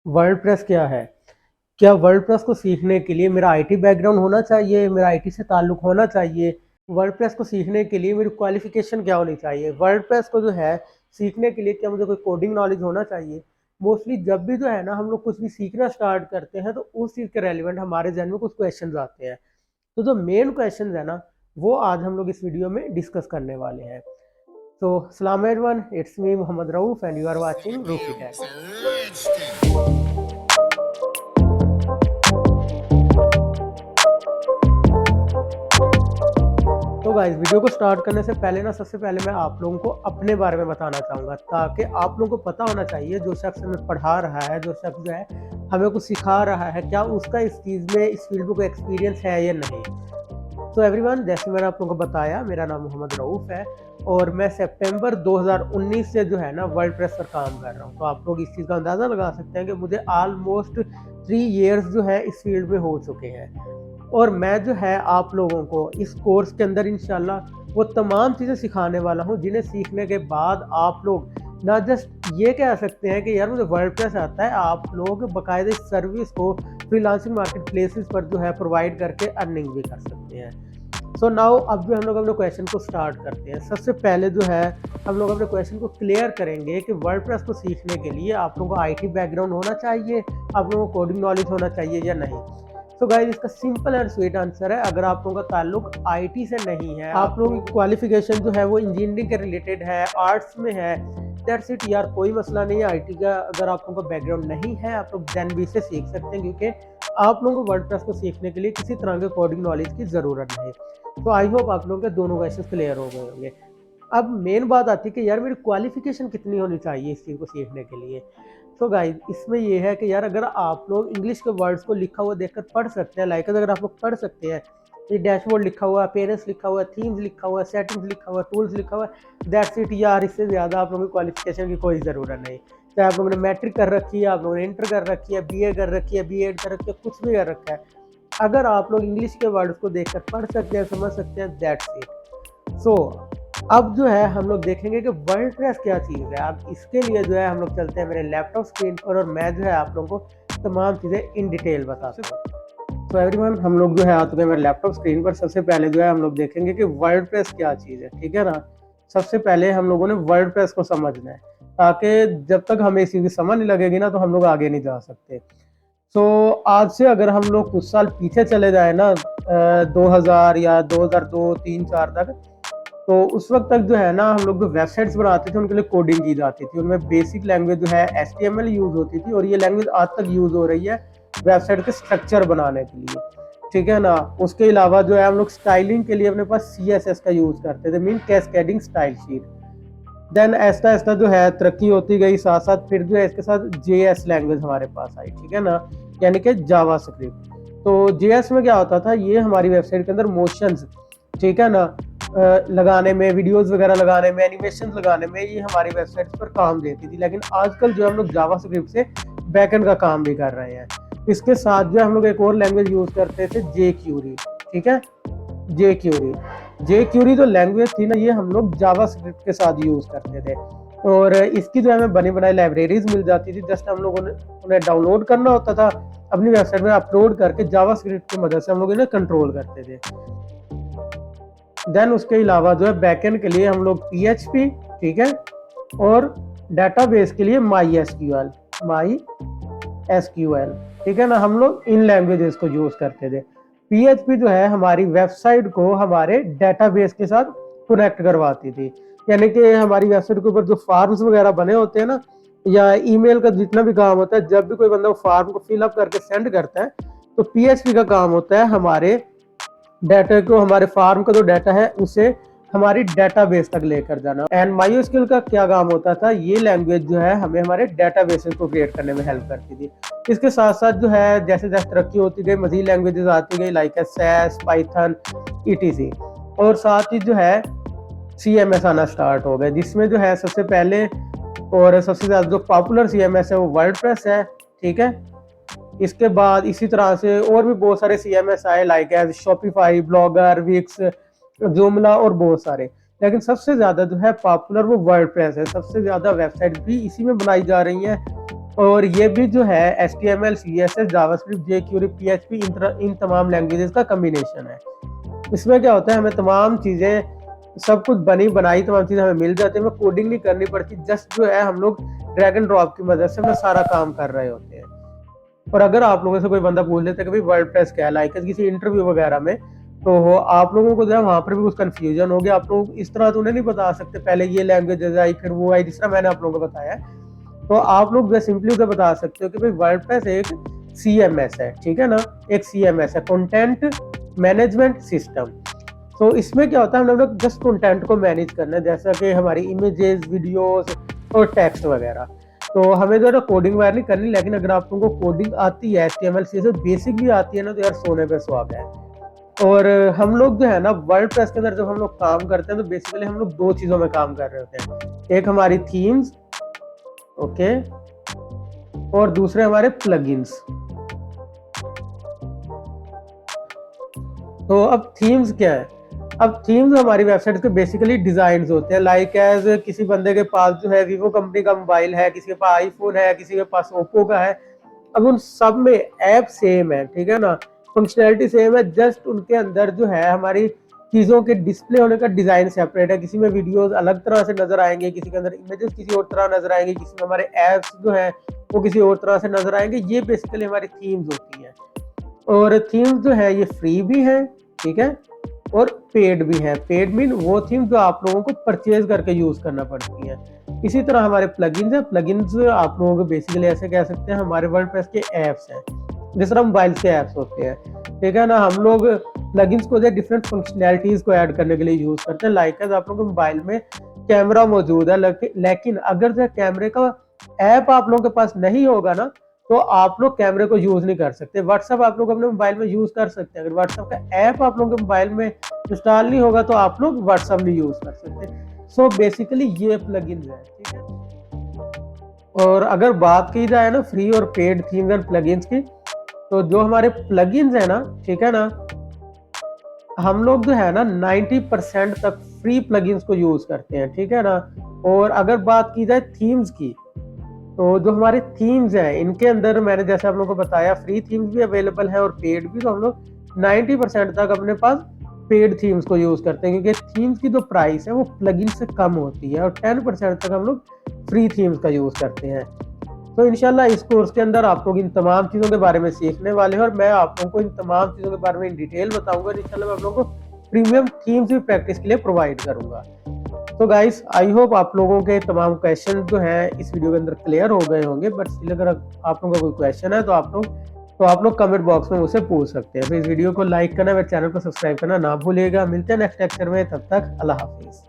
WordPress क्या है? क्या वर्डप्रेस को सीखने के लिए मेरा आईटी बैकग्राउंड होना चाहिए? मेरा आईटी से ताल्लुक़ होना चाहिए? वर्डप्रेस को सीखने के लिए मेरी क्वालिफ़िकेशन क्या होनी चाहिए? वर्डप्रेस को जो है सीखने के लिए क्या मुझे कोई कोडिंग नॉलेज होना चाहिए? मोस्टली जब भी जो है ना हम लोग कुछ भी सीखना स्टार्ट करते हैं तो उस चीज़ के रेलेवेंट हमारे ज़हन में कुछ क्वेश्चंस आते हैं। तो जो मेन क्वेश्चंस है ना, वो आज हम लोग इस वीडियो में डिस्कस करने वाले हैं। तो अस्सलाम everyone, it's me Mohammad Rauf and you are watching Roofi tech. तो गाइस, वीडियो को स्टार्ट करने से पहले ना सबसे पहले मैं आप लोगों को अपने बारे में बताना चाहूँगा, ताकि आप लोगों को पता होना चाहिए जो शख्स हमें पढ़ा रहा है, जो शख्स जो है हमें कुछ सिखा रहा है, क्या उसका इस चीज़ में, इस फील्ड में कोई एक्सपीरियंस है या नहीं। तो एवरीवन, जैसे मैंने आप लोगों को बताया, मेरा नाम मोहम्मद रऊफ है और मैं सितंबर 2019 से जो है ना वर्डप्रेस पर काम कर रहा हूँ। तो आप लोग इस चीज़ का अंदाज़ा लगा सकते हैं कि मुझे ऑलमोस्ट 3 इयर्स जो है इस फील्ड में हो चुके हैं और मैं जो है आप लोगों को इस कोर्स के अंदर इंशाल्लाह वो तमाम चीज़ें सिखाने वाला हूँ, जिन्हें सीखने के बाद आप लोग ना जस्ट ये कह सकते हैं कि यार मुझे वर्डप्रेस आता है, आप लोग बाकायदा इस सर्विस को फ्रीलांसिंग मार्केट प्लेसेस पर जो है प्रोवाइड करके अर्निंग भी कर सकते हैं। सो नाउ अब जो हम लोग अपने क्वेश्चन को स्टार्ट करते हैं। सबसे पहले जो है हम लोग अपने क्वेश्चन को क्लियर करेंगे कि वर्डप्रेस को सीखने के लिए आप लोगों को आईटी बैकग्राउंड होना चाहिए, आप लोगों को कोडिंग नॉलेज होना चाहिए या नहीं। तो गाइस, इसका सिंपल एंड स्वीट आंसर है, अगर आप लोगों का ताल्लुक आईटी से नहीं है, आप लोगों की क्वालिफिकेशन जो है वो इंजीनियरिंग के रिलेटेड है, आर्ट्स में है, दैट्स इट यार, कोई मसला नहीं है। आईटी का अगर आप लोगों का बैकग्राउंड नहीं है, आप लोग जेन बी से सीख सकते हैं, क्योंकि आप लोगों को वर्डप्रेस को सीखने के लिए किसी तरह के कोडिंग नॉलेज की ज़रूरत नहीं। तो आई होप आप लोगों के दोनों क्वेश्चन क्लियर हो गए होंगे। अब मेन बात आती है कि यार मेरी क्वालिफिकेशन कितनी होनी चाहिए इस चीज़ को सीखने के लिए। तो गाइस, इसमें ये है कि यार अगर आप लोग इंग्लिश के वर्ड्स को लिखा हुआ देखकर पढ़ सकते हैं, लाइक अगर आप लोग पढ़ सकते हैं, ये डैशबोर्ड लिखा हुआ है, पेरेंट्स लिखा हुआ है, थीम्स लिखा हुआ है, सेटिंग्स लिखा हुआ है, टूल्स लिखा हुआ है, दैट्स इट यार, इससे ज़्यादा आप लोगों की क्वालिफिकेशन की कोई ज़रूरत नहीं। चाहे आप लोगों ने मैट्रिक कर रखी है, आप लोगों ने इंटर कर रखी है, बीए कर रखी है, बीएड कर रखी है, कुछ भी कर रखा है, अगर आप लोग इंग्लिश के वर्ड्स को देखकर पढ़ सकते हैं, समझ सकते हैं, दैट्स इट। सो अब जो है हम लोग देखेंगे कि वर्डप्रेस क्या चीज़ है। अब इसके लिए जो है हम लोग चलते हैं मेरे लैपटॉप स्क्रीन पर और मैं जो है आप लोगों को तमाम चीज़ें इन डिटेल बताता हूँ। तो एवरीवन, हम लोग जो है आ चुके हैं मेरे लैपटॉप स्क्रीन पर। सबसे पहले जो है हम लोग देखेंगे कि वर्डप्रेस क्या चीज़ है, ठीक है ना। सबसे पहले हम लोगों ने वर्डप्रेस को समझना है, ताकि जब तक हमें इस चीज़ की समझ नहीं लगेगी ना तो हम लोग आगे नहीं जा सकते। सो आज से अगर हम लोग कुछ साल पीछे चले जाए ना, 2000 या 2002, 3, 4 तक, तो उस वक्त तक जो है ना हम लोग जो वेबसाइट्स बनाते थे उनके लिए कोडिंग की जाती थी। उनमें बेसिक लैंग्वेज जो है HTML यूज़ होती थी और ये लैंग्वेज आज तक यूज़ हो रही है वेबसाइट के स्ट्रक्चर बनाने के लिए, ठीक है ना। उसके अलावा जो है हम लोग स्टाइलिंग के लिए अपने पास CSS का यूज़ करते थे, mean cascading style sheet. Then ऐसा ऐसा जो है तरक्की होती गई, साथ साथ फिर जो है इसके साथ JS लैंग्वेज हमारे पास आई, ठीक है ना, यानी कि जावास्क्रिप्ट। तो JS में क्या होता था, ये हमारी वेबसाइट के अंदर मोशंस, ठीक है ना, लगाने में, वीडियोस वगैरह लगाने में, एनिमेशन लगाने में ये हमारी वेबसाइट पर काम देती थी। लेकिन आजकल जो हम लोग जावास्क्रिप्ट से बैकएंड का काम भी कर रहे हैं। इसके साथ जो हम लोग एक और लैंग्वेज यूज़ करते थे, jQuery, ठीक है। jQuery जो लैंग्वेज थी ना, ये हम लोग जावास्क्रिप्ट के साथ यूज़ करते थे और इसकी जो हमें बनी बनाई लाइब्रेरीज मिल जाती थी। जस्ट हम लोगों ने उन्हें डाउनलोड करना होता था, अपनी वेबसाइट में अपलोड करके जावास्क्रिप्ट की मदद से हम लोग इन्हें कंट्रोल करते थे। देन उसके अलावा जो है बैकएंड के लिए हम लोग PHP, ठीक है, और डेटाबेस के लिए MySQL, ठीक है ना, हम लोग इन लैंग्वेजेस को यूज़ करते थे। PHP जो है हमारी वेबसाइट को हमारे डेटाबेस के साथ कनेक्ट करवाती थी, यानी कि हमारी वेबसाइट के ऊपर जो फॉर्म्स वगैरह बने होते हैं ना, या ईमेल का जितना भी काम होता है, जब भी कोई बंदा फॉर्म को फिलअप करके सेंड करता है तो PHP का काम होता है हमारे डाटा को, हमारे फार्म का जो डाटा है उसे हमारी डेटाबेस तक लेकर जाना। एंड MySQL का क्या काम होता था, ये लैंग्वेज जो है हमें हमारे डेटाबेसेस को क्रिएट करने में हेल्प करती थी। इसके साथ साथ जो है जैसे जैसे तरक्की होती गई, मज़ीद लैंग्वेजेस आती गई, लाइक SAS, पाइथन, ETC, और साथ ही जो है CMS आना स्टार्ट हो गया, जिसमें जो है सबसे पहले और सबसे ज़्यादा जो पॉपुलर CMS है वो वर्डप्रेस है, ठीक है। इसके बाद इसी तरह से और भी बहुत सारे CMS आए, like as Shopify, Blogger, Wix, Joomla और बहुत सारे। लेकिन सबसे ज़्यादा जो है पॉपुलर वो वर्डप्रेस है। सबसे ज़्यादा वेबसाइट भी इसी में बनाई जा रही हैं और ये भी जो है HTML, CSS, JavaScript, jQuery, PHP इन तमाम लैंग्वेजेस का कॉम्बिनेशन है। इसमें क्या होता है, हमें तमाम चीज़ें, सब कुछ बनी बनाई तमाम चीज़ें हमें मिल जाती है, हमें कोडिंग नहीं करनी पड़ती, जस्ट जो है हम लोग ड्रैग एंड ड्रॉप की मदद से अपना सारा काम कर रहे होते हैं। और अगर आप लोगों से कोई बंदा पूछ लेता है कि भाई वर्डप्रेस क्या है, लाइक किसी इंटरव्यू वगैरह में, तो आप लोगों को जो है वहाँ पर भी कुछ कन्फ्यूजन होगी। आप लोग इस तरह तो उन्हें नहीं बता सकते पहले ये लैंग्वेज आई फिर वो आई, जिस तरह मैंने आप लोगों को बताया। तो आप लोग जो सिंपली उसे बता सकते हो कि भाई वर्डप्रेस एक CMS है, ठीक है ना, एक CMS है, कंटेंट मैनेजमेंट सिस्टम। तो इसमें क्या होता है, हम लोग जस्ट कंटेंट को मैनेज करना है, जैसा कि हमारी इमेजेस, वीडियोस और टेक्स्ट वगैरह। तो हमें जो है ना कोडिंग वगैरह नहीं करनी, लेकिन अगर आप लोगों को कोडिंग आती है, HTML CSS बेसिक भी आती है ना, तो यार सोने पे सुहागा है। और हम लोग जो है ना वर्डप्रेस के अंदर जब हम लोग काम करते हैं, तो बेसिकली हम लोग दो चीज़ों में काम कर रहे होते हैं। एक हमारी थीम्स, ओके, और दूसरे हमारे प्लगइन्स। तो अब थीम्स क्या है? अब थीम्स हमारी वेबसाइट के बेसिकली डिजाइन होते हैं, लाइक एज किसी बंदे के पास जो है वीवो कंपनी का मोबाइल है, किसी के पास आईफोन है, किसी के पास ओप्पो का है। अब उन सब में ऐप सेम है, ठीक है ना, फंक्शनैलिटी सेम है, जस्ट उनके अंदर जो है हमारी चीज़ों के डिस्प्ले होने का डिज़ाइन सेपरेट है। किसी में वीडियोस अलग तरह से नजर आएंगे, किसी के अंदर इमेजेस किसी और तरह नजर आएंगे, किसी में हमारे ऐप्स जो है वो किसी और तरह से नजर आएंगे। ये बेसिकली हमारी थीम्स होती है। और थीम्स जो है ये फ्री भी है, ठीक है, और पेड भी है। पेड मीन वो थीम जो आप लोगों को परचेज करके यूज करना पड़ती है। इसी तरह हमारे प्लगइन्स हैं। प्लगइन्स आप लोगों को बेसिकली ऐसे कह सकते हैं हमारे वर्डप्रेस के ऐप्स हैं, जिस तरह मोबाइल के ऐप्स होते हैं, ठीक है ना। हम लोग प्लगइन्स को जो डिफरेंट फंक्शनैलिटीज को ऐड करने के लिए यूज करते हैं। लाइक आप लोगों के मोबाइल में कैमरा मौजूद है, लेकिन अगर जो कैमरे का ऐप आप लोगों के पास नहीं होगा ना, तो आप लोग कैमरे को यूज नहीं कर सकते। व्हाट्सएप आप लोग अपने मोबाइल में यूज कर सकते हैं, अगर व्हाट्सएप का ऐप आप लोगों के मोबाइल में इंस्टॉल नहीं होगा तो आप लोग व्हाट्सएप नहीं यूज कर सकते। सो बेसिकली ये प्लगइन्स है, ठीक है। और अगर बात की जाए ना फ्री और पेड थीम्स एंड प्लगइन्स की, तो जो हमारे प्लगइन्स है ना, ठीक है ना, हम लोग जो है ना 90% तक फ्री प्लगइन्स को यूज करते हैं, ठीक है ना। और अगर बात की जाए थीम्स की, तो जो हमारे थीम्स हैं इनके अंदर मैंने जैसे आप लोगों को बताया फ्री थीम्स भी अवेलेबल है और पेड भी। तो हम लोग 90% तक अपने पास पेड थीम्स को यूज करते हैं, क्योंकि थीम्स की जो प्राइस है वो प्लगइन से कम होती है, और 10% तक हम लोग फ्री थीम्स का यूज करते हैं। तो इंशाल्लाह इस कोर्स के अंदर आप लोग इन तमाम चीज़ों के बारे में सीखने वाले हैं, और मैं आप लोगों को इन तमाम चीज़ों के बारे में इन डिटेल बताऊंगा। इंशाल्लाह मैं आप लोगों को प्रीमियम थीम्स भी प्रैक्टिस के लिए प्रोवाइड करूंगा। तो गाइस आई होप आप लोगों के तमाम क्वेश्चन जो हैं इस वीडियो के अंदर क्लियर हो गए होंगे। बट स्टिल अगर आप लोगों का कोई क्वेश्चन है तो आप लोग कमेंट बॉक्स में मुझसे पूछ सकते हैं। तो इस वीडियो को लाइक करना, मेरे चैनल को सब्सक्राइब करना ना भूलिएगा। मिलते हैं नेक्स्ट लेक्चर में, तब तक अल्लाह हाफिज़।